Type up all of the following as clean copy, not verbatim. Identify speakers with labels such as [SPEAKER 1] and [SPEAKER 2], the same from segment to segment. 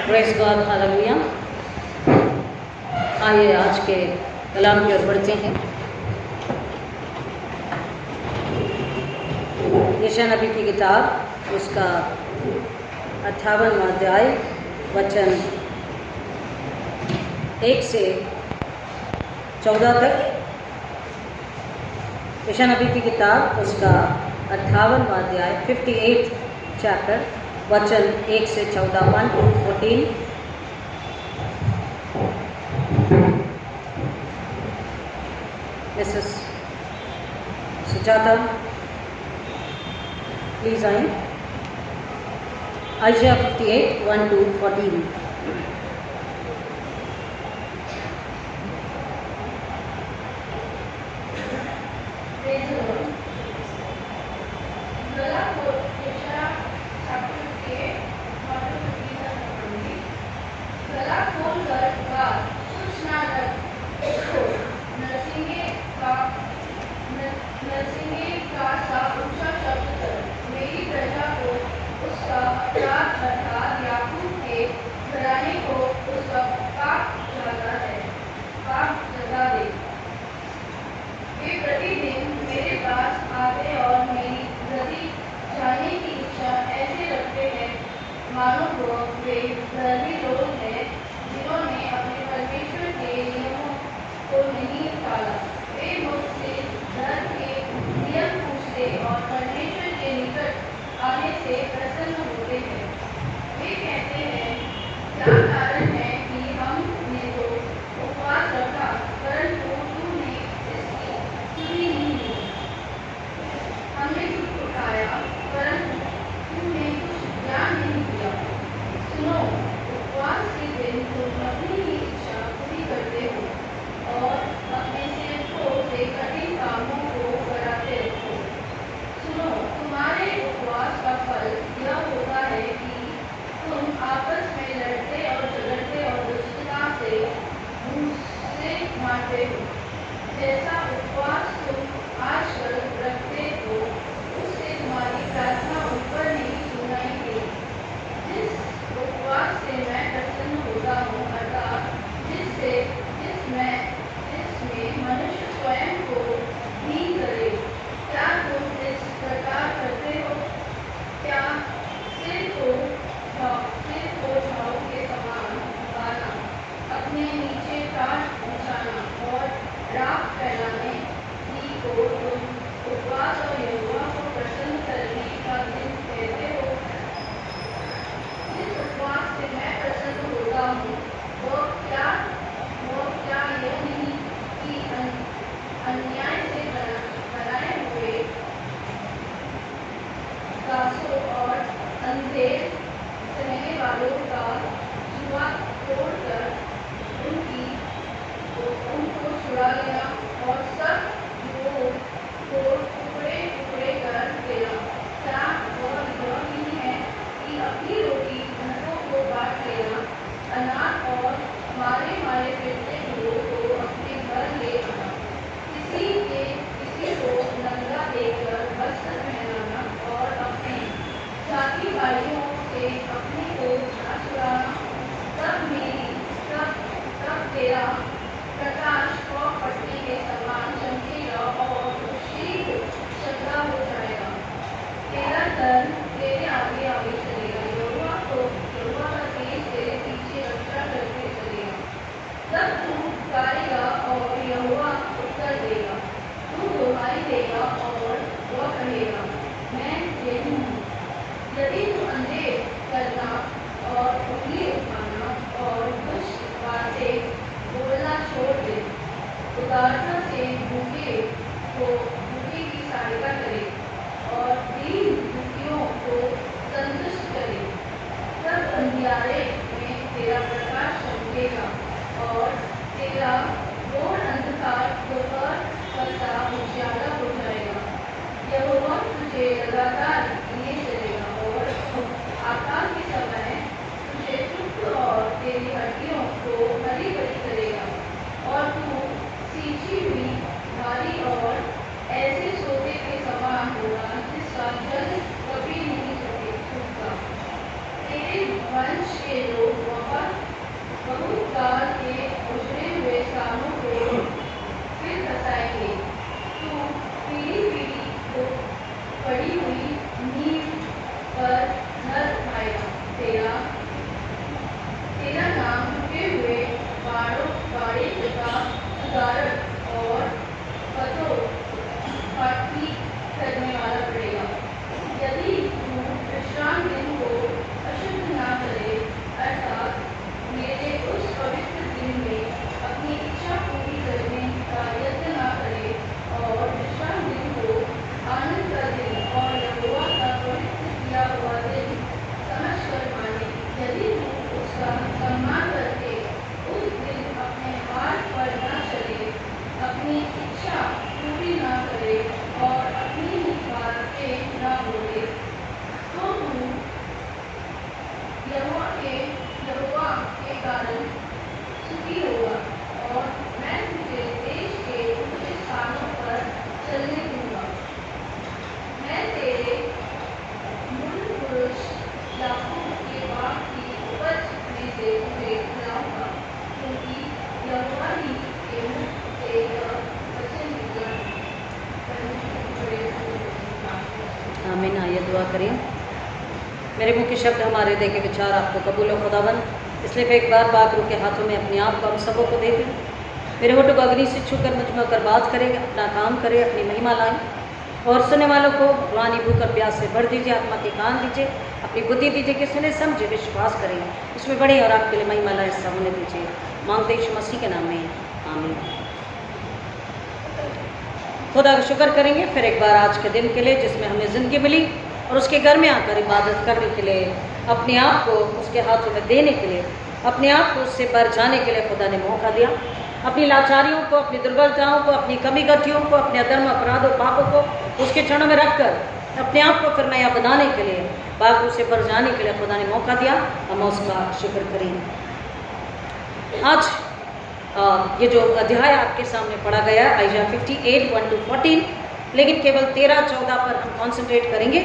[SPEAKER 1] Praise God, hallelujah. आइए आज के कलाम की ओर बढ़ते हैं। यशायाह नबी की किताब उसका 58वां अध्याय वचन 1 से 14 तक। यशायाह नबी की किताब उसका 58वां अध्याय 58th चैप्टर वचन 1 से 14, 1 to 14। मिसेस सुजाता प्लीज आए। आइज़ाया 58, 1 to 14।
[SPEAKER 2] वंश के लोग बहुत काल के गुजरे हुए सालों को फिर बसाएंगे। तू पीढ़ी पीढ़ी को पड़ी हुई नींव पर घर उठाएगा। तेरा नाम झुके हुए बाड़े का सुधारक और पथों का ठीक करने वाला पड़ेगा। यदि तू विश्राम दिन को अशुद्ध ना करे, अर्थात मेरे उस पवित्र दिन में अपनी इच्छा पूरी करने का यत्न ना करे और विश्राम दिन को आनंद का दिन और यहोवा का पवित्र किया हुआ दिन समझकर माने, यदि तू उसका सम्मान करके उस दिन अपने मार्ग पर न चले, अपनी इच्छा पूरी न करे और अपनी ही बातें न बोले, तो तू यहोवा के कारण सुखी होगा और मैं तुझे देश के ऊंचे स्थानों पर चलने दूंगा। मैं तेरे मूल पुरुष याकूब के बाग की उपज में से तुझे खिलाऊंगा, क्योंकि यहोवा ही के मुख से यह वचन निकला।
[SPEAKER 1] आमीन। आइए दुआ करें। मेरे मुख्य शब्द हमारे हृदय के विचार आपको कबूल हो खुदावन, इसलिए मैं एक बार बागरों के हाथों में अपने आप को हम सबों को दे दूँ। मेरे होठों को अग्नि से छूकर मुझ में होकर बात करें, अपना काम करें, अपनी महिमा लाएं और सुनने वालों को वाणी भूख और प्यास से भर दीजिए। आत्मा के कान दीजिए, अपनी बुद्धि दीजिए कि सुने समझे विश्वास करें, इसमें बढ़े और आपके लिए महिमा लाए हिस्सा होने दीजिए। मांगते यीशु मसीह के नाम में, आमीन। खुदा का शुक्र करेंगे फिर एक बार आज के दिन के लिए जिसमें हमें ज़िंदगी मिली और उसके घर में आकर इबादत करने के लिए, अपने आप को उसके हाथों में देने के लिए, अपने आप को उससे बढ़ जाने के लिए खुदा ने मौका दिया। अपनी लाचारियों को, अपनी दुर्बलताओं को, अपनी कमी गतियों को, अपने अधर्म अपराधों पापों को उसके क्षणों में रखकर अपने आप को फिर नया बनाने के लिए, बागों से बढ़ जाने के लिए खुदा ने मौका दिया। हम उसका शुक्र करें। आज ये जो अध्याय आपके सामने पढ़ा गया है आइज़ाया 58 1-14, लेकिन केवल 13-14 पर हम कॉन्सेंट्रेट करेंगे।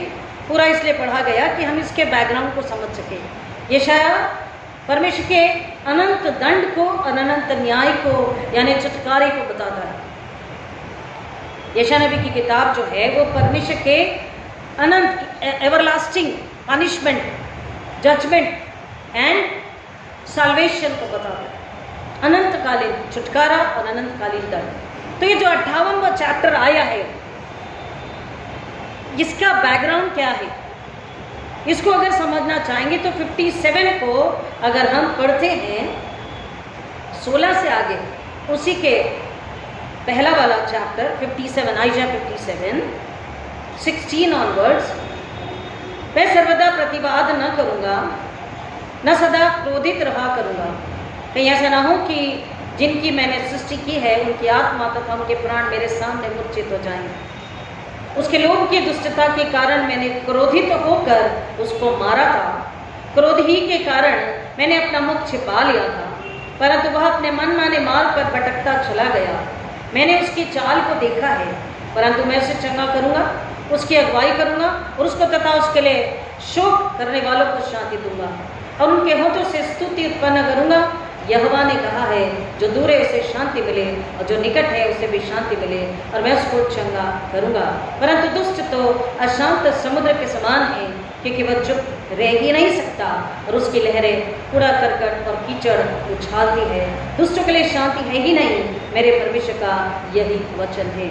[SPEAKER 1] पूरा इसलिए पढ़ा गया कि हम इसके बैकग्राउंड को समझ सकें। यशाया परमेश्वर के अनंत दंड को और अनंत न्याय को यानी छुटकारे को बताता है। यशाया नबी की किताब जो है वो परमेश्वर के अनंत everlasting punishment, judgement and salvation को बताता है। अनंतकालीन छुटकारा और अनंतकालीन दंड। तो ये जो 58वां चैप्टर आया है, इसका बैकग्राउंड क्या है, इसको अगर समझना चाहेंगे तो 57 को अगर हम पढ़ते हैं 16 से आगे, उसी के पहला वाला चैप्टर 57 आइज़ाया 57 16 ऑनवर्ड्स, मैं सर्वदा प्रतिवाद न करूँगा, न सदा क्रोधित रहा करूँगा। कहीं ऐसा ना हो कि जिनकी मैंने सृष्टि की है उनकी आत्मा तथा उनके प्राण मेरे सामने मूर्छित हो जाएंगे। उसके लोभ की दुष्टता के कारण मैंने क्रोधित होकर उसको मारा था, क्रोध ही के कारण मैंने अपना मुख छिपा लिया था, परंतु वह अपने मनमाने मार्ग पर भटकता चला गया। मैंने उसकी चाल को देखा है, परंतु मैं उसे चंगा करूँगा, उसकी अगुवाई करूँगा और उसको तथा उसके लिए शोक करने वालों को शांति दूंगा और उनके होठों से स्तुति उत्पन्न करूँगा। यहोवा ने कहा है, जो दूर है उसे शांति मिले और जो निकट है उसे भी शांति मिले और मैं उसको चंगा करूँगा। परंतु दुष्ट तो अशांत समुद्र के समान है, क्योंकि वह चुप रह ही नहीं सकता और उसकी लहरें कूड़ा करकट और कीचड़ उछालती है। दुष्टों के लिए शांति है ही नहीं, मेरे परमेश्वर का यही वचन है।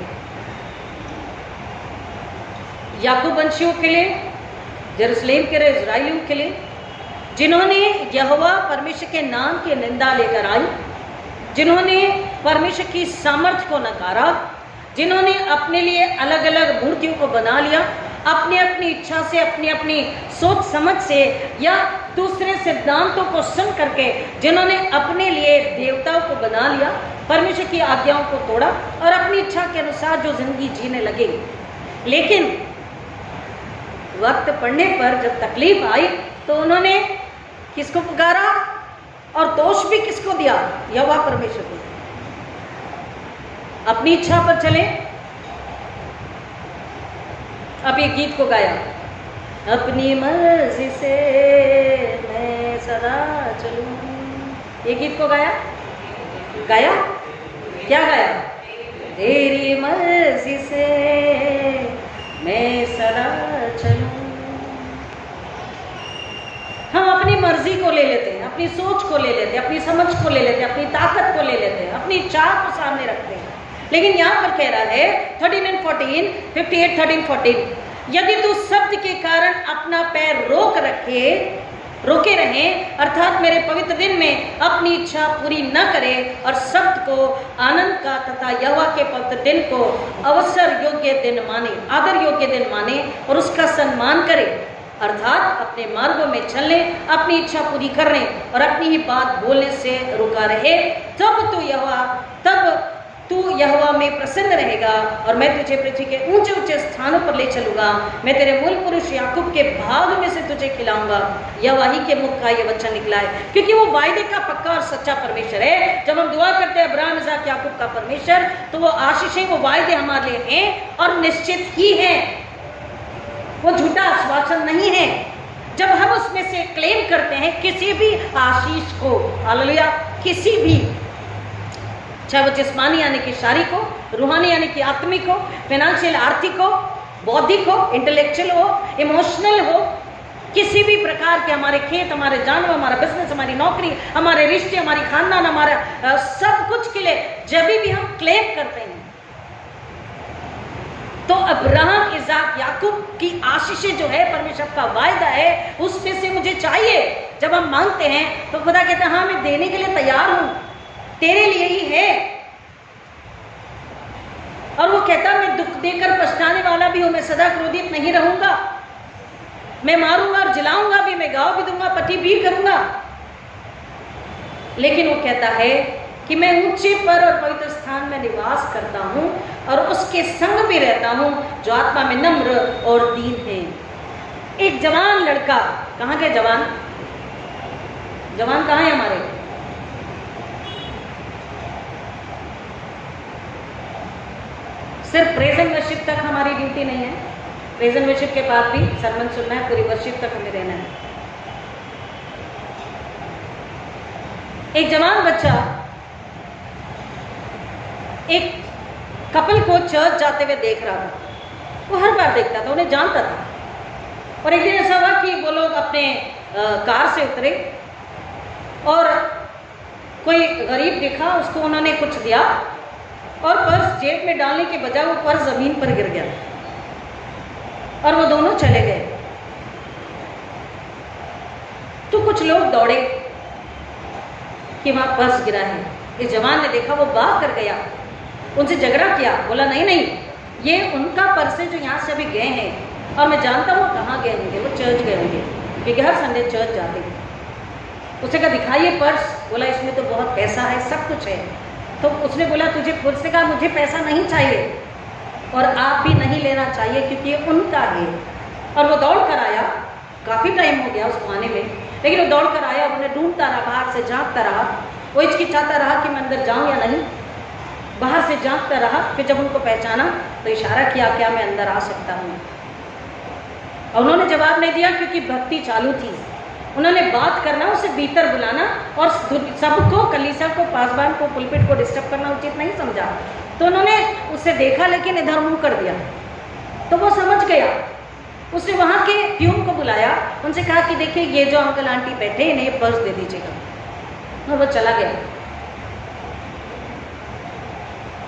[SPEAKER 1] याकूब वंशियों के लिए, यरूशलेम के इजराइलियों के लिए, जिन्होंने यहोवा परमेश्वर के नाम की निंदा लेकर आई, जिन्होंने परमेश्वर की सामर्थ्य को नकारा, जिन्होंने अपने लिए अलग अलग मूर्तियों को बना लिया, अपनी अपनी इच्छा से, अपनी अपनी सोच समझ से या दूसरे सिद्धांतों को सुन करके जिन्होंने अपने लिए देवताओं को बना लिया, परमेश्वर की आज्ञाओं को तोड़ा और अपनी इच्छा के अनुसार जो जिंदगी जीने लगे। लेकिन वक्त पड़ने पर जब तकलीफ आई तो उन्होंने किसको पुकारा और दोष भी किसको दिया? यहोवा परमेश्वर को। अपनी इच्छा पर चले। अब ये गीत को गाया, अपनी मर्जी से मैं सदा चलूं, ये गीत को गाया गाया क्या गाया? तेरी मर्जी से मैं सदा चलूं। हम अपनी मर्जी को ले लेते हैं, अपनी सोच को ले लेते हैं, अपनी समझ को ले लेते हैं, अपनी ताकत को ले लेते हैं, अपनी चाह को सामने रखते हैं। लेकिन यहाँ पर कह रहा है 13 and 14, 58, 13, 14, यदि तू शब्द के कारण अपना पैर रोके रहे, अर्थात मेरे पवित्र दिन में अपनी इच्छा पूरी न करे और शब्द को आनंद का तथा यहोवा के पवित्र दिन को अवसर योग्य दिन माने, आदर योग्य दिन माने और उसका सम्मान करे, अर्थात अपने मार्गों में चलने, अपनी इच्छा पूरी करने और अपनी ही बात बोलने से रुका रहे, तब तू यहोवा में प्रसन्न रहेगा और मैं तुझे पृथ्वी के ऊंचे ऊंचे स्थानों पर ले चलूंगा। मैं तेरे मूल पुरुष याकूब के भाग में से तुझे खिलाऊंगा। यहोवा ही के मुख का ये वचन निकला है, क्योंकि वो वायदे का पक्का और सच्चा परमेश्वर है। जब हम दुआ करते हैं अब्राहम, इसहाक, याकूब का परमेश्वर, तो वो आशीषें, वो वायदे हमारे लिए हैं और निश्चित ही हैं, वो झूठा आश्वासन नहीं है। जब हम उसमें से क्लेम करते हैं किसी भी आशीष को, हालेलुया, किसी भी, चाहे वो जिस्मानी यानी कि शारीरिक हो, रूहानी यानी कि आत्मिक हो, फाइनेंशियल आर्थिक हो, बौद्धिक हो, इंटेलेक्चुअल हो, इमोशनल हो, किसी भी प्रकार के, हमारे खेत, हमारे जानवर, हमारा बिजनेस, हमारी नौकरी, हमारे रिश्ते, हमारी खानदान, हमारा सब कुछ के लिए जब भी हम क्लेम करते हैं, तो अब्राहम, इसहाक, याकूब की आशीषें जो है, परमेश्वर का वायदा है, उसमें से मुझे चाहिए। जब हम मांगते हैं तो खुदा कहता है हाँ मैं देने के लिए तैयार हूं, तेरे लिए ही है। और वो कहता मैं दुख देकर पछताने वाला भी हूं, मैं सदा क्रोधित नहीं रहूंगा, मैं मारूंगा और जिलाऊंगा भी, मैं गाँव भी दूंगा, पति भी करूंगा। लेकिन वो कहता है कि मैं ऊंचे पर और पवित्र स्थान में निवास करता हूं और उसके संग भी रहता हूं जो आत्मा में नम्र और दीन है। एक जवान लड़का, कहाँ के जवान? जवान कहाँ है हमारे? सिर्फ प्रेज एंड वर्शिप तक हमारी ड्यूटी नहीं है, प्रेज एंड वर्शिप के बाद भी सरमन सुनना है, पूरी वर्शिप तक हमें रहना है। एक जवान बच्चा एक कपल को चर्च जाते हुए देख रहा था। वो हर बार देखता था, उन्हें जानता था। और एक दिन ऐसा हुआ कि वो लोग अपने कार से उतरे और कोई गरीब दिखा, उसको उन्होंने कुछ दिया और पर्स जेब में डालने के बजाय वो पर्स जमीन पर गिर गया और वो दोनों चले गए। तो कुछ लोग दौड़े कि वहां पर्स गिरा है। इस जवान ने देखा, वो भाग कर गया, उनसे झगड़ा किया, बोला नहीं नहीं ये उनका पर्स है जो यहाँ से अभी गए हैं और मैं जानता हूँ कहाँ गए होंगे, वो चर्च गए होंगे, क्योंकि हर संडे चर्च जाते हैं। उसने कहा दिखाइए पर्स, बोला इसमें तो बहुत पैसा है, सब कुछ है। तो उसने बोला तुझे, उसने कहा मुझे पैसा नहीं चाहिए और आप भी नहीं लेना चाहिए क्योंकि ये उनका है। और वो दौड़ कर आया, काफ़ी टाइम हो गया उसको आने में, लेकिन वो दौड़ कर आया और उन्हें ढूंढता रहा, बाहर से झांकता रहा, वो हिचकिचाता रहा कि मैं अंदर जाऊं या नहीं, बाहर से झांकता रहा। फिर जब उनको पहचाना तो इशारा किया क्या मैं अंदर आ सकता हूँ, और उन्होंने जवाब नहीं दिया क्योंकि भक्ति चालू थी। उन्होंने बात करना, उसे भीतर बुलाना और सबको, कलीसिया को, पासवान को, पुलपिट को डिस्टर्ब करना उचित नहीं समझा। तो उन्होंने उसे देखा लेकिन इधर मुंह कर दिया, तो वो समझ गया। उसने वहाँ के प्यून को बुलाया, उनसे कहा कि देखिए ये जो अंकल आंटी बैठे इन्हें ये पर्स दे दीजिएगा, और वो चला गया।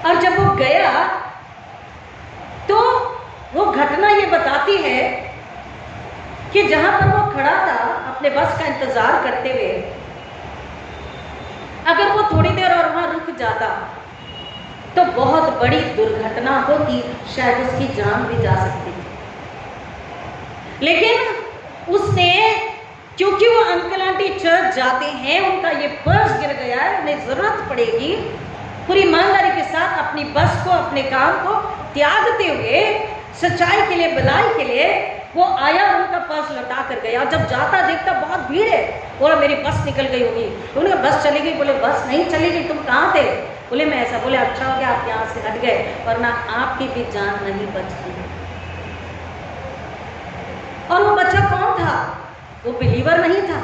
[SPEAKER 1] और जब वो गया तो वो घटना ये बताती है कि जहां पर वो खड़ा था अपने बस का इंतजार करते हुए, अगर वो थोड़ी देर और वहां रुक जाता तो बहुत बड़ी दुर्घटना होती, शायद उसकी जान भी जा सकती थी। लेकिन उसने, क्योंकि वो अंकल आंटी चर्च जाते हैं, उनका ये पर्स गिर गया है, उन्हें जरूरत पड़ेगी, पूरी ईमानदारी के साथ अपनी बस को, अपने काम को त्यागते हुए सच्चाई के लिए, भलाई के लिए वो आया, उनका पर्स लौटा कर गया। जब जाता देखता बहुत भीड़ है, बोला मेरी बस निकल गई होगी। उन्होंने बस चली गई, बोले बस नहीं चली गई, तुम कहाँ थे? बोले मैं ऐसा। बोले अच्छा हो गया आप यहाँ से हट गए, वरना आपकी भी जान नहीं बचती। और वो बच्चा कौन था? वो बिलीवर नहीं था,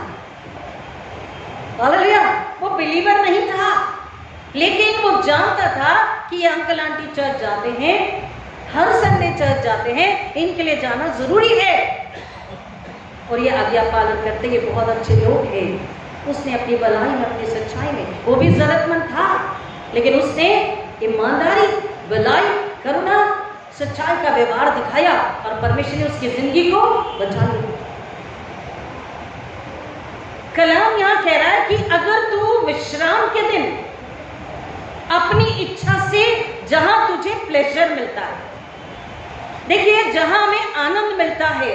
[SPEAKER 1] हालेलुया, वो बिलीवर नहीं था, लेकिन वो जानता था कि ये अंकल आंटी चर्च जाते हैं, हर संडे चर्च जाते हैं, इनके लिए जाना जरूरी है और ये आज्ञा पालन करते, ये बहुत अच्छे लोग हैं। उसने अपनी भलाई में, अपनी सच्चाई में, वो भी जरूरतमंद था, लेकिन उसने ईमानदारी, भलाई, करुणा, सच्चाई का व्यवहार दिखाया और परमेश्वर ने उसकी जिंदगी को बचा लिया। कलाम यहां कह रहा है कि अगर तू विश्राम के दिन अपनी इच्छा से जहां तुझे प्लेजर मिलता है, देखिए जहां हमें आनंद मिलता है,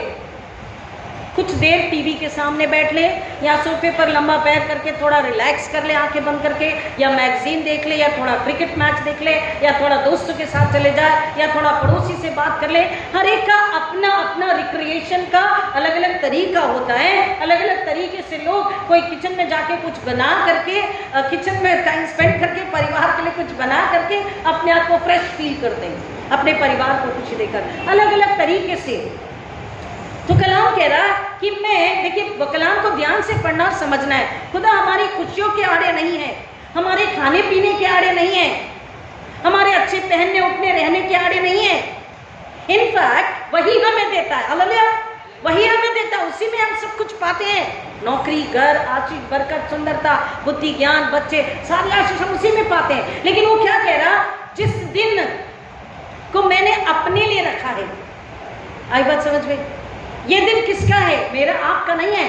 [SPEAKER 1] कुछ देर टीवी के सामने बैठ ले या सोफे पर लंबा पैर करके थोड़ा रिलैक्स कर ले आंखें बंद करके, या मैगजीन देख ले, या थोड़ा क्रिकेट मैच देख ले, या थोड़ा दोस्तों के साथ चले जाए, या थोड़ा पड़ोसी से बात कर ले। हर एक का अपना अपना रिक्रिएशन का अलग अलग तरीका होता है। अलग अलग तरीके से लोग, कोई किचन में जाके कुछ बना करके, किचन में टाइम स्पेंड करके, परिवार के लिए कुछ बना करके अपने आप को फ्रेश फील करते हैं, अपने परिवार को खुशी देकर, अलग अलग तरीके से। तो कलाम कह रहा कि मैं, देखिए कलाम को ध्यान से पढ़ना समझना है। खुदा हमारी खुशियों के आड़े नहीं है, हमारे खाने पीने के आड़े नहीं है, हमारे अच्छे पहनने उठने रहने के आड़े नहीं है। इनफैक्ट वही हमें देता है, हालेलुया, वही हमें देता है, उसी में हम सब कुछ पाते हैं। नौकरी, घर, आशीष, बरकत, सुंदरता, बुद्धि, ज्ञान, बच्चे, सारी आशीष हम उसी में पाते हैं। लेकिन वो क्या कह रहा, जिस दिन को मैंने अपने लिए रखा है, आई बात समझ में, ये दिन किसका है? मेरा, आपका नहीं है,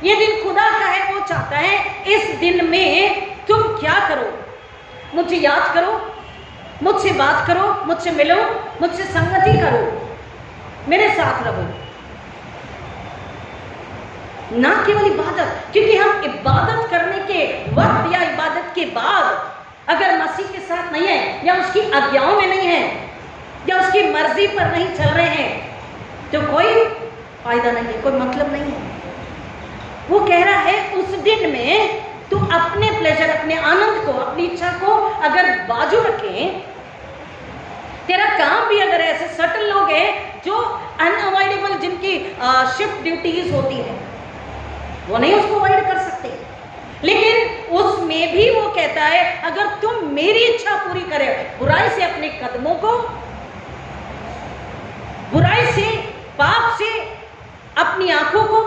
[SPEAKER 1] ये दिन खुदा का है। वो चाहता है इस दिन में तुम क्या करो, मुझे याद करो, मुझसे बात करो, मुझसे मिलो, मुझसे संगति करो, मेरे साथ रहो, ना केवल इबादत। क्योंकि हम इबादत करने के वक्त या इबादत के बाद अगर मसीह के साथ नहीं है, या उसकी आज्ञाओं में नहीं है, या उसकी मर्जी पर नहीं चल रहे हैं, तो कोई फायदा नहीं है, कोई मतलब नहीं है। वो कह रहा है उस दिन में तू अपने प्लेजर, अपने आनंद को, अपनी इच्छा को अगर बाजू रखे, तेरा काम भी अगर ऐसे सटल लोग हैं जो अनअवॉइडेबल, जिनकी शिफ्ट ड्यूटीज होती है, वो नहीं उसको अवॉइड कर सकते, लेकिन उसमें भी वो कहता है अगर तुम मेरी इच्छा पूरी करे, बुराई से अपने कदमों को, बुराई से, पाप से अपनी आंखों को,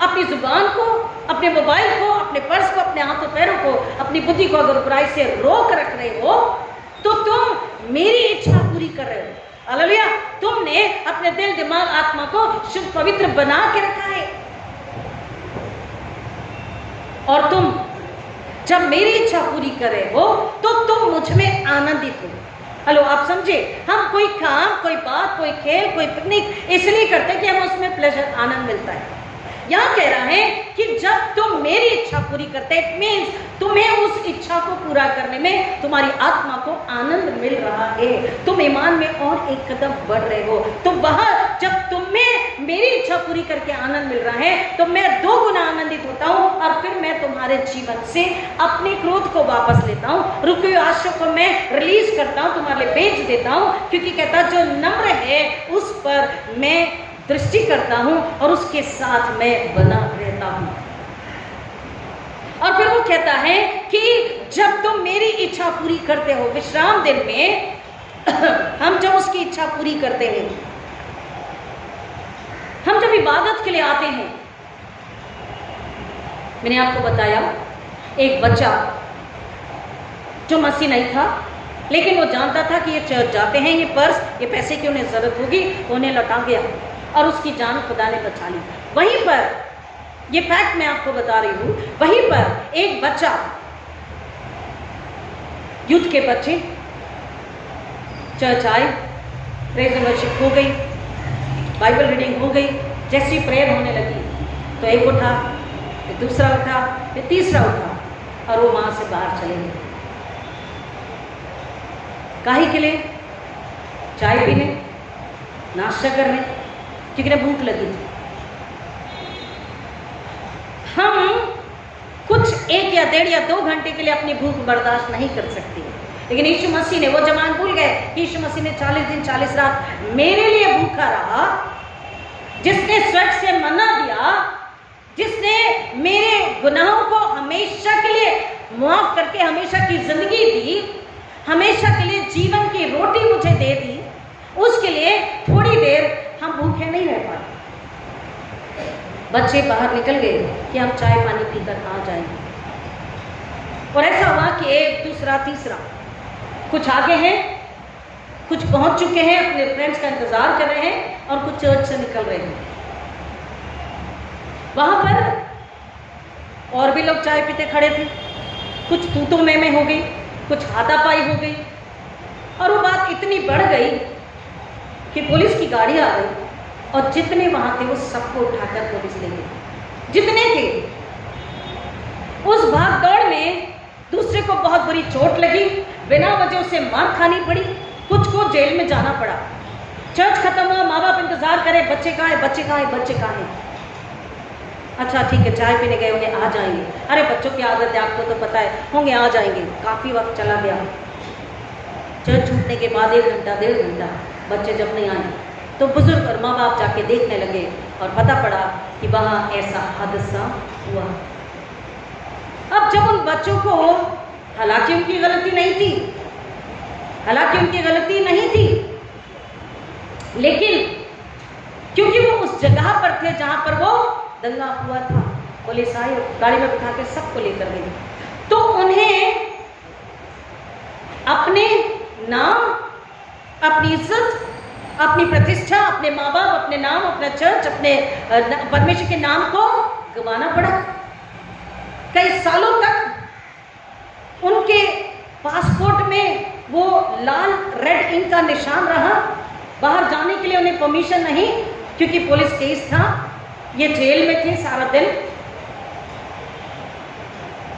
[SPEAKER 1] अपनी जुबान को, अपने मोबाइल को, अपने पर्स को, अपने हाथों पैरों को, अपनी बुद्धि को अगर बुराई से रोक रख रहे हो, तो तुम मेरी इच्छा पूरी कर रहे हो। हालेलुया, तुमने अपने दिल, दिमाग, आत्मा को शुद्ध पवित्र बना के रखा है, और तुम जब मेरी इच्छा पूरी कर रहे हो तो तुम मुझ में आनंदित हो। हेलो, आप समझे, हम कोई काम, कोई बात, कोई खेल, कोई पिकनिक इसलिए करते हैं कि हमें उसमें प्लेजर, आनंद मिलता है। यहां कह रहा है कि जब तुम मेरी इच्छा पूरी करते, इट मीन्स तुम्हें उस इच्छा को पूरा करने में तुम्हारी आत्मा को आनंद मिल रहा है, तुम ईमान में और एक कदम बढ़ रहे हो। तो वहां जब तुम्हें मेरी इच्छा पूरी करके आनंद मिल रहा है, तो मैं 2 गुना आनंदित होता हूं, और फिर मैं तुम्हारे जीवन से अपने क्रोध को वापस लेता हूं, रुकी हुई आशा को मैं रिलीज करता हूं, तुम्हारे लिए भेज देता हूं। क्योंकि कहता जो नम्र है उस पर मैं दृष्टि करता हूं और उसके साथ मैं बना रहता हूं। और फिर वो कहता है कि जब तुम मेरी इच्छा पूरी करते हो, विश्राम दिन में हम जब उसकी इच्छा पूरी करते हैं, हम जब इबादत के लिए आते हैं। मैंने आपको बताया एक बच्चा जो मसीह नहीं था, लेकिन वो जानता था कि ये चर्च जाते हैं, ये पर्स, ये पैसे की उन्हें जरूरत होगी, तो उन्हें लौटा गया और उसकी जान खुदा ने बचा ली। वहीं पर, ये फैक्ट मैं आपको बता रही हूं, वहीं पर एक बच्चा, यूथ के बच्चे चर्च आए, प्रेज एंड वर्शिप हो गई, बाइबल रीडिंग हो गई, जैसी प्रेयर होने लगी तो एक उठा, फिर दूसरा उठा, फिर तीसरा उठा, और वो वहां से बाहर चले गए। काहे के लिए? चाय पीने, नाश्ता करने, क्योंकि ना भूख लगी थी। हम कुछ 1 या 1.5 या 2 घंटे के लिए अपनी भूख बर्दाश्त नहीं कर सकते, लेकिन यीशु मसीह ने, वो जवान भूल गए, यीशु मसीह ने 40 दिन 40 रात मेरे लिए भूखा रहा, जिसने स्वर्ग से मन्ना दिया, जिसने मेरे गुनाहों को हमेशा के लिए माफ करके हमेशा की जिंदगी दी, हमेशा के लिए जीवन की रोटी मुझे दे दी, उसके लिए थोड़ी देर हम भूखे नहीं रह पाए। बच्चे बाहर निकल गए कि हम चाय पानी पीकर कहाँ जाएंगे। और ऐसा हुआ कि एक दूसरा तीसरा कुछ आगे हैं, कुछ पहुंच चुके हैं, अपने फ्रेंड्स का इंतजार कर रहे हैं और कुछ चर्च से निकल रहे हैं। वहां पर और भी लोग चाय पीते खड़े थे, कुछ तू मैं हो गई, कुछ हाथापाई हो गई और वो बात इतनी बढ़ गई कि पुलिस की गाड़ी आ गई और जितने वहां थे वो सबको उठाकर पुलिस ले गई, जितने थे। उस भाग दौड़ में दूसरे को बहुत बुरी चोट लगी, बिना वजह से मार खानी पड़ी, कुछ को जेल में जाना पड़ा। चर्च खत्म हुआ, माँ बाप इंतजार करे, बच्चे कहाँ है, बच्चे कहाँ है, बच्चे कहाँ है। अच्छा ठीक है, चाय पीने गए होंगे, आ जाएंगे। अरे बच्चों की आदत है, आपको तो पता है, होंगे आ जाएंगे। काफी वक्त चला गया, चर्च छूटने के बाद 1 घंटा 1.5 घंटा, बच्चे जब नहीं आए तो बुजुर्ग और माँ बाप जाके देखने लगे और पता पड़ा कि वहां ऐसा हादसा हुआ। अब जब उन बच्चों को, हालांकि उनकी गलती नहीं थी, लेकिन क्योंकि वो उस जगह पर थे जहां पर वो दंगा हुआ था, पुलिस आई और गाड़ी में बिठा के सबको लेकर गई। तो उन्हें अपने नाम, अपनी इज्जत, अपनी प्रतिष्ठा, अपने माँ बाप, अपने नाम, अपना चर्च, अपने परमेश्वर के नाम को गंवाना पड़ा। कई सालों तक उनके पासपोर्ट में वो लाल रेड इंक का निशान रहा। बाहर जाने के लिए उन्हें परमिशन नहीं, क्योंकि पुलिस केस था, ये जेल में थे सारा दिन।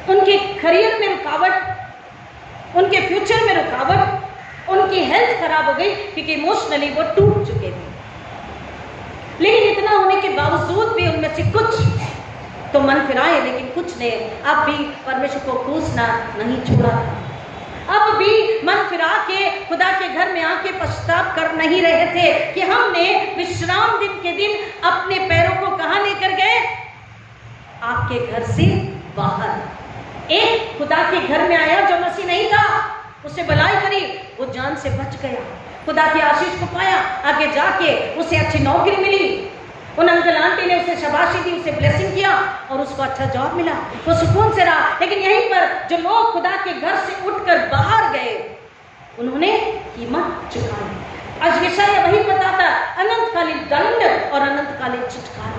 [SPEAKER 1] उनके करियर में रुकावट, उनके फ्यूचर में रुकावट, उनकी हेल्थ खराब हो गई क्योंकि इमोशनली वो टूट चुके थे। लेकिन इतना होने के बावजूद भी उनमें से कुछ तो मन फिराए, लेकिन कुछ ने अब भी परमेश्वर को कोसना नहीं छोड़ा था। अब भी मन फिरा के खुदा के घर में आके पश्चाताप कर नहीं रहे थे कि हमने विश्राम दिन के दिन अपने पैरों को कहां लेकर गए, आपके घर से बाहर। एक खुदा के घर में आया जो मसीह नहीं था, उसे भलाई करी, वो जान से बच गया, खुदा की आशीष को पाया, आगे जाके उसे अच्छी नौकरी मिली, उन अंकल आंटी ने उसे शाबाशी दी, उसे ब्लेसिंग किया और उसको अच्छा जॉब मिला, वो सुकून से रहा। लेकिन यहीं पर जो लोग खुदा के घर से उठकर बाहर गए, उन्होंने कीमत चुकाई। आज यशायाह वही बताता, अनंतकालीन दंड और अनंतकालीन छुटकारा।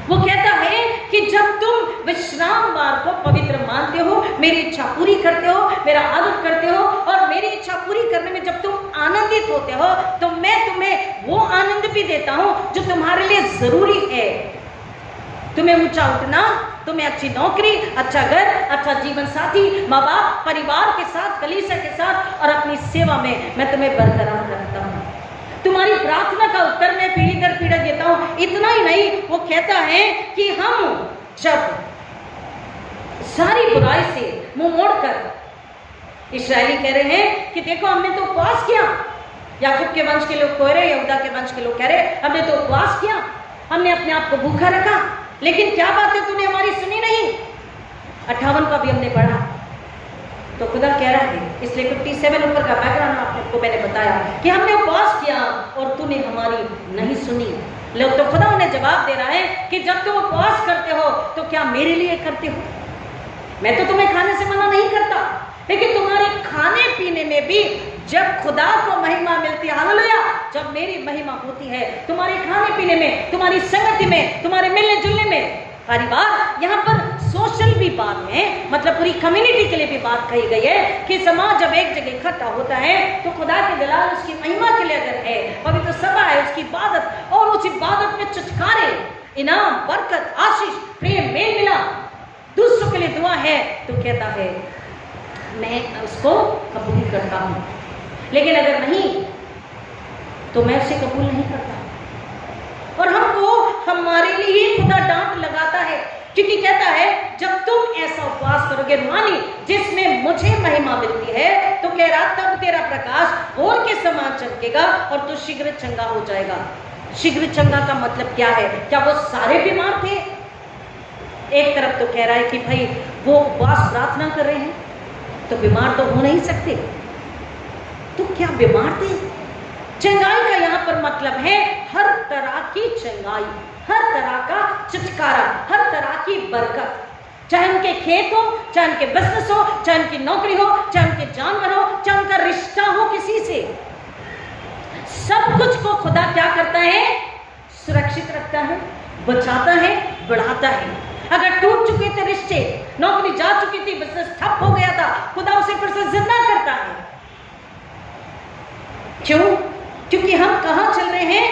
[SPEAKER 1] वो कहता है कि जब तुम विश्रामवार को पवित्र मानते हो, मेरी इच्छा पूरी करते हो, मेरा आदर करते हो और मेरी इच्छा पूरी करने में जब तुम आनंदित होते हो, तो मैं तुम्हें वो आनंद भी देता हूं जो तुम्हारे लिए जरूरी है। तुम्हें ऊंचा उठना, तुम्हें अच्छी नौकरी, अच्छा घर, अच्छा जीवन साथी, माँ बाप, परिवार के साथ, कलीसिया के साथ और अपनी सेवा में मैं तुम्हें बरकरार रखता हूँ। तुम्हारी प्रार्थना का उत्तर मैं पीढ़ी दर पीढ़ी देता हूं। इतना ही नहीं, वो कहता है कि हम जब सारी बुराई से मुंह मोड़कर, इस्राएली कह रहे हैं कि देखो हमने तो उपवास किया, याकूब के वंश के लोग कह रहे, यहूदा के वंश के लोग कह रहे, हमने तो उपवास किया, हमने अपने आप को भूखा रखा, लेकिन क्या बात है तूने हमारी सुनी नहीं। 58 का भी हमने पढ़ा। तो खुदा कह रहा है, इसलिए 57 ऊपर का बैकग्राउंड आपको मैंने बताया कि हमने उपवास किया और तूने हमारी नहीं सुनी। लोग तो खुदा उन्हें जवाब दे रहा है कि जब तुम उपवास करते हो तो क्या मेरे लिए करते हो? मैं तो तुम्हें खाने से मना नहीं करता, लेकिन तुम्हारे खाने पीने में भी जब खुदा को महिमा मिलती है, हालेलुया, जब मेरी महिमा होती है तुम्हारे खाने पीने में, तुम्हारी संगति में, तुम्हारे मिलने जुलने में। परिवार, यहाँ पर सोशल भी बात है, मतलब पूरी कम्युनिटी के लिए भी बात कही गई है कि समाज जब एक जगह इकट्ठा होता है तो खुदा के जलाल, उसकी महिमा के लिए अगर है, पवित्र सभा है, उसकी इबादत और उस इबादत में छुटकारे, इनाम, बरकत, आशीष, प्रेम, मेल मिलाप, दूसरों के लिए दुआ है, तो कहता है मैं उसको कबूल करता हूँ। लेकिन अगर नहीं तो मैं उसे कबूल नहीं करता। और हमको हमारे लिए खुदा डांट लगाता है, क्योंकि कहता है जब तुम ऐसा उपवास करोगे रूहानी जिसमें मुझे महिमा मिलती है, तो कह रहा तब तेरा प्रकाश और के समान चमकेगा और तू शीघ्र चंगा हो जाएगा। शीघ्र चंगा का मतलब क्या है? क्या वो सारे बीमार थे? एक तरफ तो कह रहा है कि भाई वो उपवास प्रार्थना कर रहे हैं, तो बीमार तो हो नहीं सकते, तो क्या बीमार थे? चंगाई का यहाँ पर मतलब है हर तरह की चंगाई, हर तरह का छुटकारा, हर तरह की बरकत, चाहे उनके खेत हो, चाहे उनके बिजनेस हो, चाहे उनकी नौकरी हो, चाहे उनके जानवर हो, चाहे उनका रिश्ता हो किसी से, सब कुछ को खुदा क्या करता है? सुरक्षित रखता है, बचाता है, बढ़ाता है। अगर टूट चुके थे रिश्ते, नौकरी जा चुकी थी, बिजनेस ठप हो गया था, खुदा उसे फिर से जिंदा करता है। क्यों? क्योंकि हम कहां चल रहे हैं?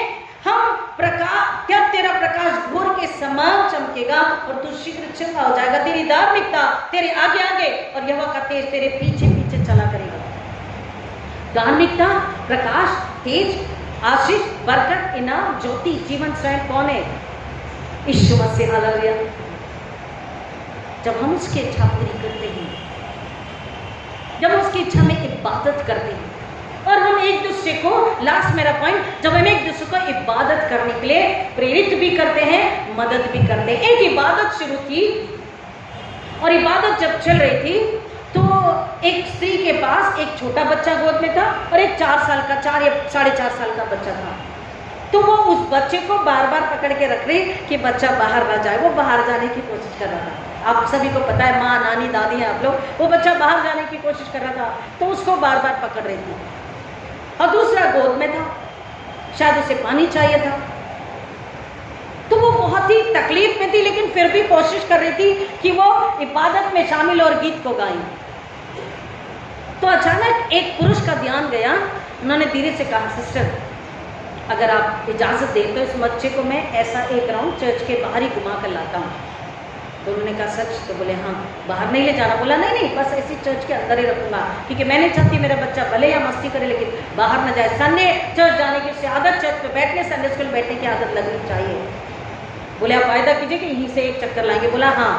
[SPEAKER 1] हम प्रकाश, क्या तेरा प्रकाश भोर के समान चमकेगा और तू शीघ्र चंगा हो जाएगा। तेरी धार्मिकता तेरे आगे आगे और यहोवा का तेज तेरे पीछे पीछे चला करेगा। धार्मिकता, प्रकाश, तेज, आशीष, बरकत, इनाम, ज्योति, जीवन स्वयं कौन है? यीशु मसीह। हालेलुया। जब हम उसकी इच्छा पूरी करते हैं, जब हम उसकी इच्छा में इबादत करते हैं, और हम एक दूसरे को, लास्ट मेरा पॉइंट, जब हम एक दूसरे को इबादत करने के लिए प्रेरित भी करते हैं, मदद भी करते हैं। एक इबादत शुरू की, और इबादत जब चल रही थी तो एक स्त्री के पास एक छोटा बच्चा गोद में था और एक 4 साल का, 4 या 4.5 साल का बच्चा था। तो वो उस बच्चे को बार बार पकड़ के रख रही कि बच्चा बाहर ना जाए। वो बाहर जाने की कोशिश कर रहा था। आप सभी को पता है, माँ, नानी, दादी हैं आप लोग, वो बच्चा बाहर जाने की कोशिश कर रहा था, तो उसको बार बार पकड़ रही थी। और दूसरा गोद में था, शायद उसे पानी चाहिए था, तो वो बहुत ही तकलीफ में थी, लेकिन फिर भी कोशिश कर रही थी कि वो इबादत में शामिल और गीत को गाएं। तो अचानक एक पुरुष का ध्यान गया। उन्होंने धीरे से कहा, सिस्टर, अगर आप इजाजत दें तो इस बच्चे को मैं ऐसा एक राउंड चर्च के बाहर ही घुमा कर लाता हूँ। तो उन्होंने कहा, सच? तो बोले, हाँ। बाहर नहीं ले जाना? बोला, नहीं नहीं, बस ऐसी चर्च के अंदर ही रखूंगा, क्योंकि मैं नहीं चाहती मेरा बच्चा भले या मस्ती करे लेकिन बाहर न जाए। संडे चर्च जाने की उससे आदत, चर्च पे बैठने, संडे स्कूल बैठने की आदत लगनी चाहिए। बोले, आप वायदा कीजिए कि यहीं से एक चक्कर लाएंगे। बोला, हाँ।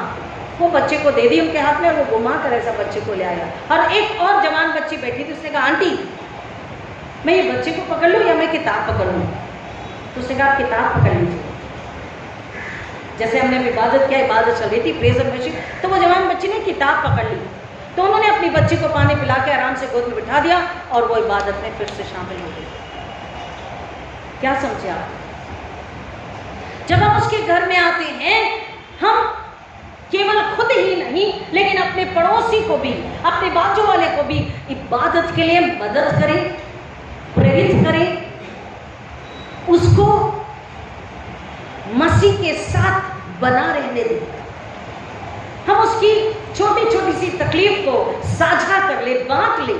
[SPEAKER 1] वो बच्चे को दे दी उनके हाथ में और वो घुमा कर ऐसा बच्चे को ले आया। और एक और जवान बच्ची बैठी थी, उसने कहा, आंटी, मैं ये बच्चे को पकड़ लूँ या मैं किताब पकड़ लूँ? तो उसने कहा, आप किताब पकड़ लीजिए। जैसे हमने इबादत किया, इबादत चल रही थी, प्रेज एंड वर्शिप, तो वो जवान बच्ची ने किताब पकड़ ली। तो उन्होंने अपनी बच्ची को पानी पिला के आराम से गोद में बिठा दिया और वो इबादत में फिर से शामिल हो गई। क्या समझे आप? जब हम उसके घर में आते हैं, हम केवल खुद ही नहीं लेकिन अपने पड़ोसी को भी, अपने बाजू वाले को भी इबादत के लिए मदद करें, प्रेरित करें, उसको मसीह के साथ बना रहने दें। हम उसकी छोटी छोटी सी तकलीफ को साझा कर ले, बांट ले।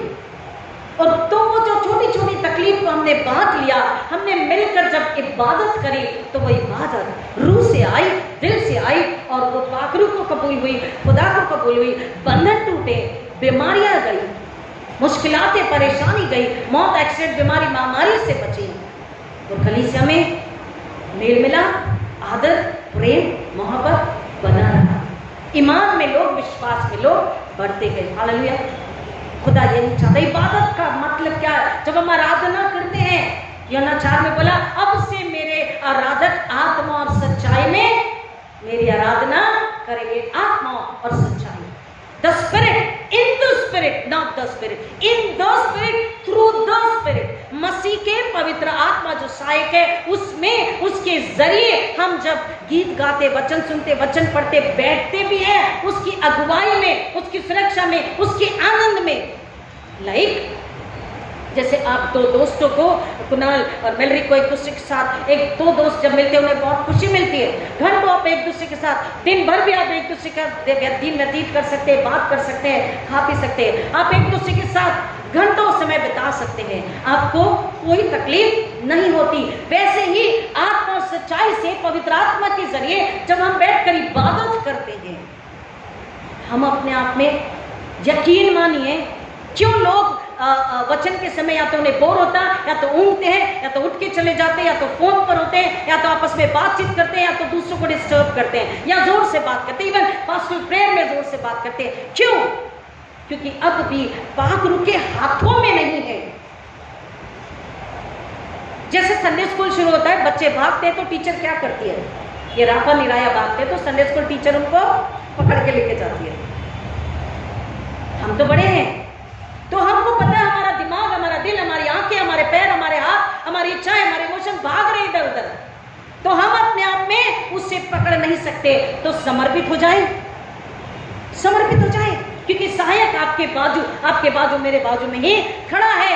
[SPEAKER 1] और तो वो जो छोटी छोटी तकलीफ को हमने बांट लिया, हमने मिलकर जब इबादत करी, तो वो इबादत रूह से आई, दिल से आई, और वो पाकरू को कबूल हुई, खुदा को कबूल हुई, बंधन टूटे, बीमारियां गई, मुश्किलातें, परेशानी गई, मौत, एक्सीडेंट, बीमारी, महामारी से बची। और कलीसिया में मेल मिला, आदर, प्रेम, मोहब्बत बना रहा। ईमान में लोग, विश्वास में लोग बढ़ते गए। हालेलुया। खुदा यही चाहता। इबादत का मतलब क्या है? जब हम आराधना करते हैं, यूहन्ना 4 में बोला, अब से मेरे आराधक आत्मा और सच्चाई में मेरी आराधना करेंगे। आत्मा और सच्चाई, the Spirit, in the Spirit, not the Spirit, in the Spirit, through the Spirit. मसीह के पवित्र आत्मा जो सहायक है, उसमें, उसके जरिए हम जब गीत गाते, वचन सुनते, वचन पढ़ते, बैठते भी हैं, उसकी अगुवाई में, उसकी सुरक्षा में, उसके आनंद में। लाइक जैसे आप दो दोस्तों को, कुणाल और मेलरी को, एक दूसरे के साथ, एक दो दोस्त जब मिलते हैं उन्हें बहुत खुशी मिलती है। घंटों आप एक दूसरे के साथ, दिन भर भी आप एक दूसरे का दिन व्यतीत कर सकते हैं, बात कर सकते हैं, खा पी सकते हैं, आप एक दूसरे के साथ घंटों समय बिता सकते हैं, आपको कोई तकलीफ नहीं होती। वैसे ही आत्मा और सच्चाई से, पवित्र आत्मा के जरिए जब हम बैठकर इबादत करते हैं, हम अपने आप में, यकीन मानिए, क्यों लोग वचन के समय या तो उन्हें बोर होता, या तो ऊँगते हैं, या तो उठ के चले जाते हैं, या तो फोन पर होते हैं, या तो आपस में बातचीत करते हैं, या तो दूसरों को डिस्टर्ब करते हैं, या जोर से बात करते हैं, इवन पास्टल प्रेयर में जोर से बात करते हैं। क्यों? क्योंकि अब भी पाक रूह के हाथों में नहीं है। जैसे संडे स्कूल शुरू होता है, बच्चे भागते हैं तो टीचर क्या करती है? ये राफा निराया भागते हैं तो संडे स्कूल टीचर उनको पकड़ के लेके जाती है। हम तो बड़े हैं, तो हमको पता है हमारा दिमाग, हमारा दिल, हमारी आंखें, हमारे पैर, हमारे हाथ, हमारी इच्छाएं, हमारे इमोशन भाग रहे इधर उधर, तो हम अपने आप में उसे पकड़ नहीं सकते। तो समर्पित हो जाए, समर्पित हो जाए, क्योंकि सहायक आपके बाजू मेरे बाजू में ही खड़ा है।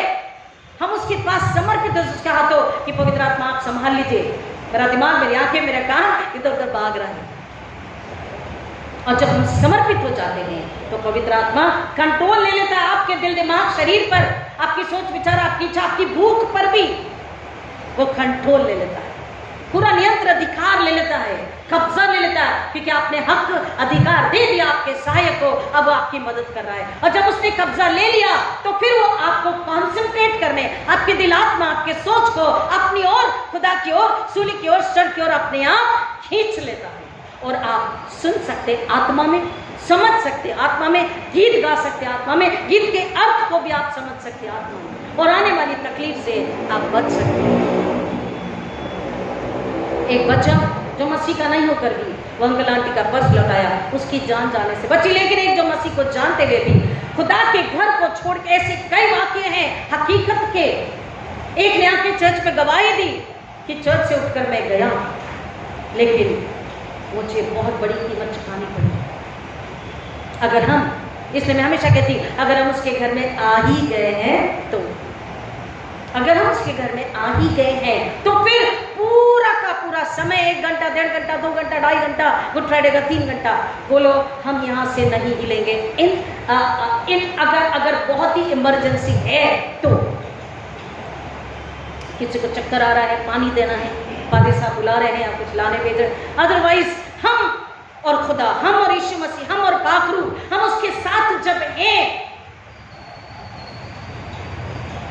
[SPEAKER 1] हम उसके पास समर्पित हो, उसका हाथों कि पवित्र आत्मा आप संभाल लीजिए, मेरा दिमाग, मेरी आंखें, मेरा कान इधर उधर भाग रहा है। और जब हम समर्पित हो जाते हैं तो पवित्र आत्मा कंट्रोल ले लेता है आपके दिल, दिमाग, शरीर पर, आपकी सोच विचार, आपकी इच्छा, आपकी भूख पर भी वो कंट्रोल ले लेता है, पूरा नियंत्रण अधिकार ले लेता है, कब्जा ले लेता है, क्योंकि आपने हक अधिकार दे दिया आपके सहायक को, अब वो आपकी मदद कर रहा है। और जब उसने कब्जा ले लिया तो फिर वो आपको कॉन्सेंट्रेट करने, आपके दिल, आत्मा, आपके सोच को अपनी ओर, खुदा की ओर, सूली की ओर, सर की ओर अपने आप खींच लेता है। और आप सुन सकते आत्मा में, समझ सकते आत्मा में, गीत गा सकते आत्मा में, गीत के अर्थ को भी आप समझ सकते आत्मा में, और आने वाली तकलीफ से आप बच सकते हैं। एक बच्चा जो मसीह का नहीं होकर भी वो अंकल आंटी का पर्स लौटाया उसकी जान जाने से बची, लेकिन एक जो मसीह को जानते हुए भी खुदा के घर को छोड़ के, ऐसे कई वाक्य हैं हकीकत के। एक ने आके चर्च में गवाही दी कि चर्च से उठकर मैं गया, लेकिन मुझे बहुत बड़ी कीमत चुकानी पड़ी। अगर हम, इसलिए मैं हमेशा कहती, अगर हम उसके घर में आ ही गए हैं, तो अगर हम उसके घर में आ ही गए हैं तो फिर पूरा का पूरा समय, 1 घंटा, 1.5 घंटा, 2 घंटा, 2.5 घंटा, गुड फ्राइडे का 3 घंटा, बोलो हम यहाँ से नहीं हिलेंगे। अगर बहुत ही इमरजेंसी है तो, किसी को चक्कर आ रहा है, पानी देना है, फादर साहब बुला रहे हैं या कुछ लाने भेज रहे, अदरवाइज हम और खुदा, हम और यीशु मसीह, हम और पाखरू, हम उसके साथ जब हैं,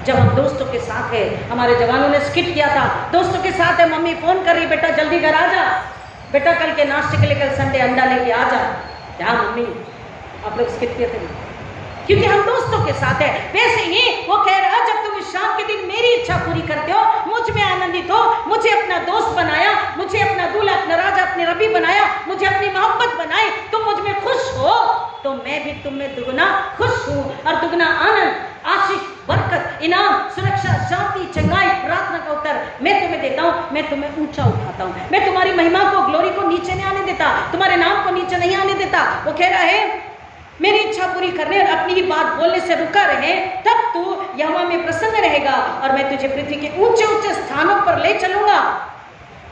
[SPEAKER 1] जब हम दोस्तों के साथ है, हमारे जवानों ने स्किट किया था, दोस्तों के साथ है, मम्मी फोन कर रही, बेटा जल्दी घर आ जा, बेटा कल के नाश्ते के लिए कल संडे अंडा लेके आ जा। क्या मम्मी आप लोग स्किट किए थे? क्योंकि हम दोस्तों के साथ है। वैसे ही वो कह रहा है, जब तुम इस शाम के दिन मेरी इच्छा पूरी करते हो, मुझ में आनंदित हो, मुझे अपना दोस्त बनाया, मुझे अपना दूल्हा, अपना राजा, अपने रबी बनाया, मुझे अपनी मोहब्बत बनाई, तुम मुझ में खुश हो, तो मैं भी तुम में दुगना खुश हूँ, और दुगना आनंद, आशीष, बरकत, इनाम, सुरक्षा, शांति, चंगाई, प्रार्थना का उत्तर मैं तुम्हें देता हूँ। मैं तुम्हें ऊंचा उठाता हूँ, मैं तुम्हारी महिमा को, ग्लोरी को नीचे नहीं आने देता, तुम्हारे नाम को नीचे नहीं आने देता। वो कह रहा है मेरी इच्छा पूरी करने और अपनी ही बात बोलने से रुका रहे, तब तू यहोवा में प्रसन्न रहेगा, और मैं तुझे पृथ्वी के ऊंचे ऊंचे स्थानों पर ले चलूंगा।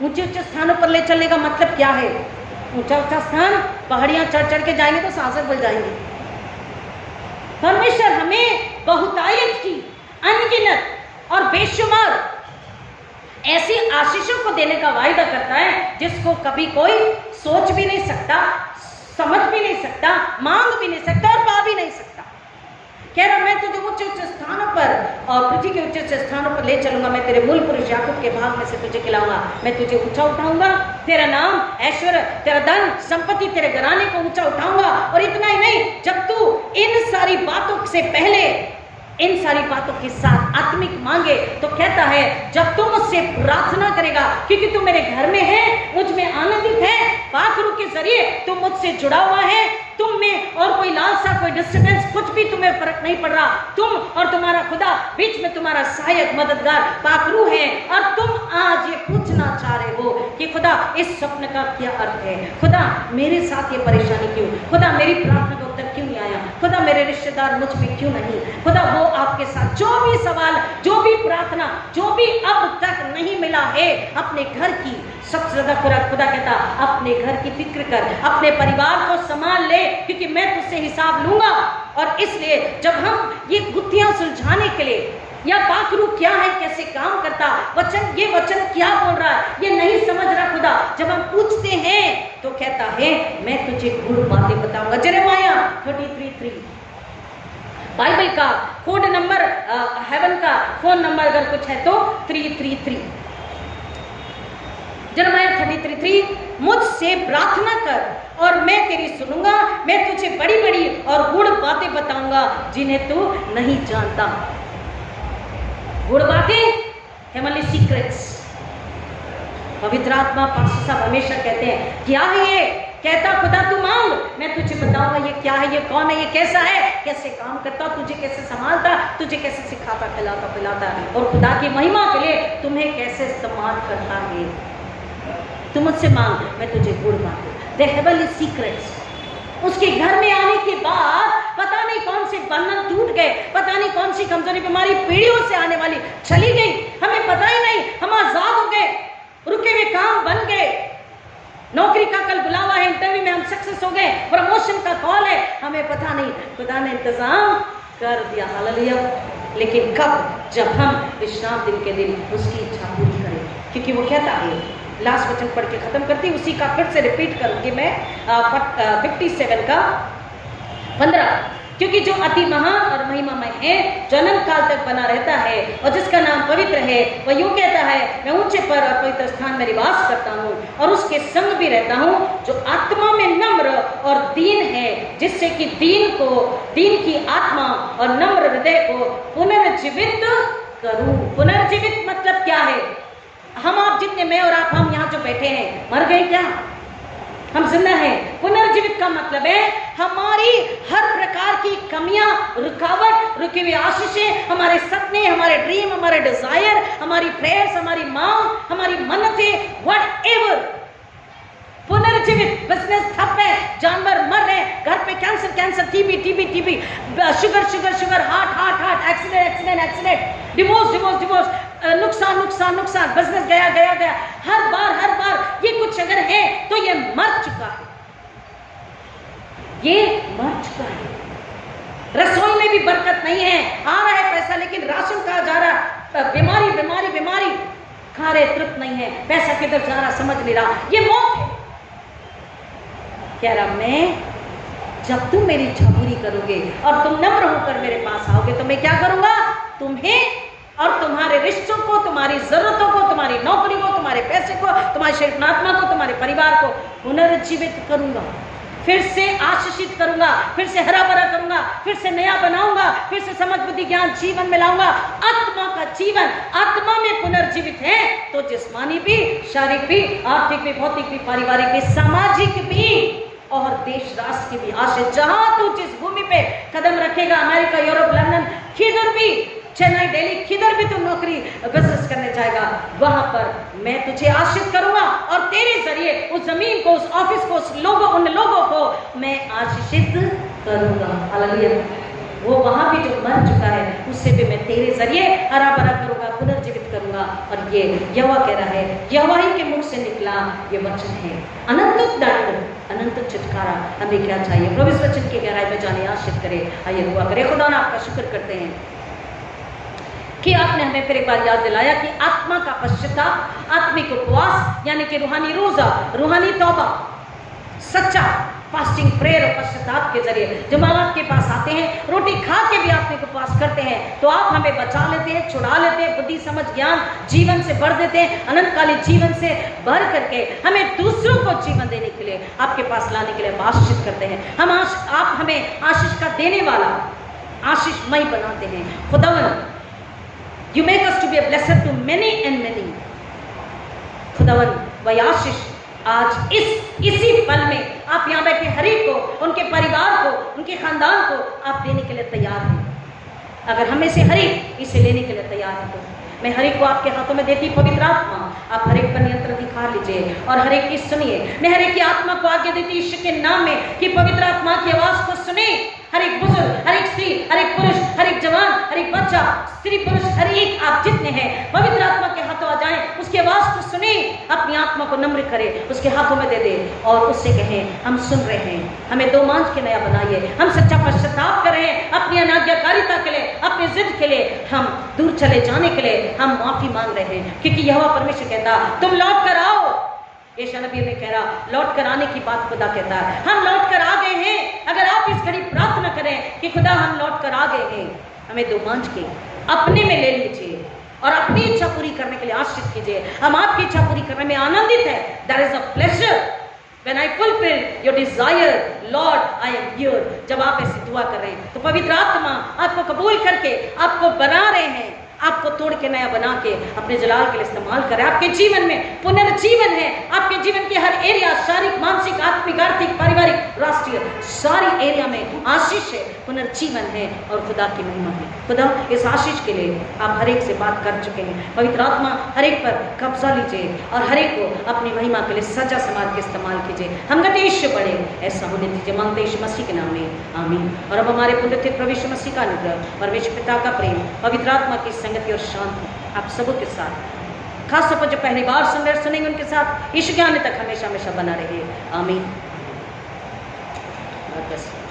[SPEAKER 1] ऊंचे ऊंचे स्थानों पर ले चलने का मतलब क्या है? ऊंचा ऊंचा स्थान, पहाड़ियां चढ़ चढ़ के जाएंगे तो सांसें फूल जाएंगे। परमेश्वर हमें बहुतायत की, अनगिनत और बेशुमार ऐसी आशीषों को देने का वायदा करता है जिसको कभी कोई सोच भी नहीं सकता, समझ भी नहीं सकता, मांग भी नहीं सकता और पा भी नहीं सकता। कह रहा मैं तुझे ऊंचे ऊंचे स्थानों पर और पृथ्वी के ऊंचे ऊंचे स्थानों पर ले चलूंगा, मैं तेरे मूल पुरुष याकूब के भाग में से तुझे खिलाऊंगा, मैं तुझे ऊंचा उठाऊंगा, तेरा नाम, ऐश्वर्य, तेरा धन संपत्ति, तेरे घराने को ऊंचा उठाऊंगा। और इतना ही नहीं, जब तू इन सारी बातों से पहले, इन सारी बातों के साथ आत्मिक मांगे, तो कहता है जब तुम मुझसे प्रार्थना करेगा, क्योंकि तू मेरे घर में है, मुझ में आनंदित है, पाखरू के जरिए तुम मुझसे जुड़ा हुआ है, तुम में और कोई लालसा, कोई डिस्टर्बेंस, कुछ भी तुम्हें फर्क नहीं पड़ रहा, तुम और तुम्हारा खुदा बीच में तुम्हारा सहायक, मददगार पाखरू है। और तुम आज ये पूछना चाह रहे हो कि खुदा इस स्वप्न का क्या अर्थ है, खुदा मेरे साथ ये परेशानी क्यों, खुदा मेरी प्रार्थना का उत्तर क्यों नहीं आया, खुदा मेरे रिश्तेदार मुझ में क्यों नहीं, खुदा वो आपके साथ जो भी सवाल, जो भी प्रार्थना, जो भी अब तक नहीं मिला है अपने घर की, सबसे ज्यादा खुदा कहता अपने घर की फिक्र कर, अपने परिवार को संभाल ले, क्योंकि मैं तुझसे हिसाब लूंगा। और इसलिए जब हम ये गुत्थियां सुलझाने के लिए, या पाखरू क्या है, कैसे काम करता, वचन, ये वचन क्या बोल रहा है, ये नहीं समझ रहा खुदा, जब हम पूछते हैं तो कहता है मैं तुझे गूढ़ बातें बताऊंगा। यिर्मयाह 33:3 बाइबल का कोड नंबर, हेवन का फोन नंबर अगर कुछ है तो 333। यिर्मयाह 33:3 मुझसे प्रार्थना कर और मैं तेरी सुनूंगा, मैं तुझे बड़ी बड़ी और गूढ़ बातें बताऊंगा जिन्हें तू नहीं जानता। गूढ़ बातें, हेवनली सीक्रेट्स। पवित्र आत्मा पास्टर साहब हमेशा कहते हैं क्या है ये, कहता खुदा तू मांग मैं तुझे बताऊंगा ये क्या है, ये कौन है, ये कैसा है, कैसे काम करता, तुझे कैसे संभालता, तुझे कैसे सिखाता, खिलाता पिलाता, और खुदा की महिमा के लिए तुम्हें कैसे इस्तेमाल करता है। तुम मुझसे मांग, मैं तुझे गुड़ बांटूं। The heavenly secrets. उसके घर में आने के बाद पता नहीं कौन से बंधन टूट गए, पता नहीं कौन सी कमजोरी बीमारी पीढ़ियों से आने वाली चली गई, हमें पता ही नहीं, हम आजाद हो गए, रुके हुए काम बन गए, नौकरी का कल बुलावा है, इंटरव्यू में हम सक्सेस हो गए, प्रमोशन का कॉल है, हमें पता नहीं, खुदा ने इंतजाम कर दिया। हालेलुया। लेकिन कब? जब हम विश्राम दिन के दिन उसकी इच्छा पूरी करें, क्योंकि वो कहता है, लास्ट वचन पढ़ के खत्म करती, उसी का फिर से रिपीट करूंगी मैं, 57 का 15। क्योंकि जो अति महान और महिमामय है, जो अनंत काल तक बना रहता है और जिसका नाम पवित्र है, वह यूं कहता है, मैं ऊंचे पर और पवित्र स्थान में निवास करता हूँ और उसके संग भी रहता हूँ, जो आत्मा में नम्र और दीन है, जिससे कि दीन की आत्मा और नम्र हृदय को पुनर्जीवित करूं। पुनर्जीवित मतलब क्या है? हम आप जितने, मैं और आप, हम यहाँ जो बैठे हैं, मर गए क्या? हम जिंदा हैं। पुनर्जीवित का मतलब है हमारी हर प्रकार की कमियां, रुकावट, रुकी हुई आशीषें, हमारे सपने, हमारे ड्रीम, हमारे डिजायर, हमारी प्रेयर्स, हमारी मांग, हमारी मन्नतें, व्हाटएवर, पुनर्जीवित। बिजनेस ठप है, जानवर मर रहे हैं, घर पे cancer, TB, sugar, heart, accident, divorce, नुकसान, बिजनेस गया। हर बार ये कुछ अगर है तो ये मर चुका है। रसोई में भी बरकत नहीं है, आ रहा है पैसा लेकिन राशन कहा जा रहा, बीमारी, खा रहे, तृप्त नहीं है, पैसा किधर जा रहा समझ नहीं रहा, ये मौत है। कह रहा, मैं जब तुम मेरी इच्छा पूरी करोगे और तुम नम्र होकर मेरे पास आओगे तो मैं क्या करूंगा? तुम्हें और तुम्हारे रिश्तों को, तुम्हारी जरूरतों को, तुम्हारी नौकरी को, तुम्हारे पैसे को, तुम्हारी शरीर आत्मा को, तुम्हारे परिवार को पुनर्जीवित करूंगा, फिर से आशीषित करूंगा, फिर से हरा भरा करूंगा, फिर से नया बनाऊंगा, फिर से समझ बुद्धि ज्ञान जीवन में लाऊंगा। आत्मा का जीवन, आत्मा में पुनर्जीवित है तो जिस्मानी भी, शारीरिक भी, आर्थिक भी, भौतिक भी, पारिवारिक भी, सामाजिक भी और देश राष्ट्र की भी आशीष। जहां तू जिस भूमि पे कदम रखेगा, अमेरिका, यूरोप, लंदन, किधर भी, चेन्नई, दिल्ली, किधर भी तुम नौकरी बिजनेस करने जाएगा, वहां पर मैं तुझे आशीष करूंगा और तेरे जरिए उस जमीन को, उस ऑफिस को, उन लोगों को मैं आशीषित करूंगा। हालेलुया। वो वहां भी जो मर चुका है उससे भी मैं तेरे जरिए हरा भरा करूंगा, पुनर्जीवित करूंगा। और ये यहोवा कह रहा है, यहोवा ही के मुख से निकला ये वचन है। अनंत दंड, अनंत छुटकारा हमें क्या चाहिए? प्रभु इस वचन की गहराई में जाने आशीष करे। आइए दुआ करें। खुदा ना आपका शुक्र करते हैं कि आपने हमें फिर एक बार याद दिलाया कि आत्मा का पश्चाताप, आत्मिक उपवास यानी कि रूहानी रोजा, रूहानी तौबा, सच्चा फास्टिंग, प्रेयर और पश्चाताप के जरिए जब हम आपके पास आते हैं, रोटी खा के भी आत्मिक उपवास करते हैं, तो आप हमें बचा लेते हैं, छुड़ा लेते हैं, बुद्धि समझ ज्ञान जीवन से भर देते हैं, अनंतकालीन जीवन से भर करके हमें दूसरों को जीवन देने के लिए, आपके पास लाने के लिए आशीष करते हैं। आप हमें आशीष का देने वाला, आशीषमय बनाते हैं। खुदावन, You make us to be a blessing to many and many. खुदावन, वही आशीष आज इसी पल में आप यहाँ बैठे हर एक को, उनके परिवार को, उनके खानदान को आप देने के लिए तैयार हैं। अगर हमें से हर एक इसे लेने के लिए तैयार है तो मैं हर एक को आपके हाथों में देती पवित्र आत्मा, आप हर एक पर नियंत्रण दिखा लीजिए और हर एक की सुनिए। मैं हर एक की आत्मा को आज्ञा देती यीशु के नाम में कि पवित्र आत्मा की आवाज को सुने। हर एक बुजुर्ग, हर एक स्त्री, हर एक पुरुष, हर एक जवान, हर एक बच्चा, स्त्री पुरुष, हर एक आप जितने हैं पवित्र आत्मा के हाथों आ जाएं, उसकी आवाज को सुने, अपनी आत्मा को नम्र करे, उसके हाथों में दे दे और उससे कहें, हम सुन रहे हैं, हमें दो मांझ के नया बनाइए, हम सच्चा पश्चाताप कर रहे हैं, अपनी अनाज्ञाकारिता के लिए, अपनी जिद के लिए, हम दूर चले जाने के लिए हम माफी मांग रहे हैं। क्योंकि यहोवा परमेश्वर कहता, तुम लौट कर आओ। यशायाह नबी में कह रहा, लौट कर आने की बात खुदा कहता है। हम लौट कर आ गए हैं। अगर आप इस घड़ी प्रार्थना करें कि खुदा हम लौट कर आ गए हैं, हमें दो मांझ के अपने में ले लीजिए और अपनी इच्छा पूरी करने के लिए आशीष कीजिए। हम आपकी इच्छा पूरी करने में आनंदित है। There is a pleasure when I fulfill your desire, Lord, I am here। जब आप ऐसी दुआ कर रहे हैं तो पवित्र आत्मा आपको कबूल करके आपको बना रहे हैं, आपको तोड़ के नया बना के अपने जलाल के लिए इस्तेमाल करें। आपके जीवन में पुनर्जीवन है। आपके जीवन के हर एरिया, शारीरिक, मानसिक, आत्मिक, आर्थिक, पारिवारिक, राष्ट्रीय, सारी एरिया में आशीष है, पुनर्जीवन है और खुदा की महिमा है। खुदा इस आशीष के लिए आप हर एक से बात कर चुके हैं। पवित्र आत्मा हर एक पर कब्जा लीजिए और हर एक को अपनी महिमा के लिए सच्चा समाज के इस्तेमाल कीजिए। हम गतिश बढ़े, ऐसा होने दीजिए, मांगते यीशु मसीह के नाम में, आमीन। और अब हमारे पुण्य प्रभु यीशु मसीह का अनुग्रह, परमेश्वर पिता का प्रेम, पवित्र आत्मा की संगति और शांति आप सबों के साथ, खास तौर पर जो पहली बार सुनेंगे उनके साथ यीशु के आने तक हमेशा हमेशा बना रहे, आमीन। God bless you.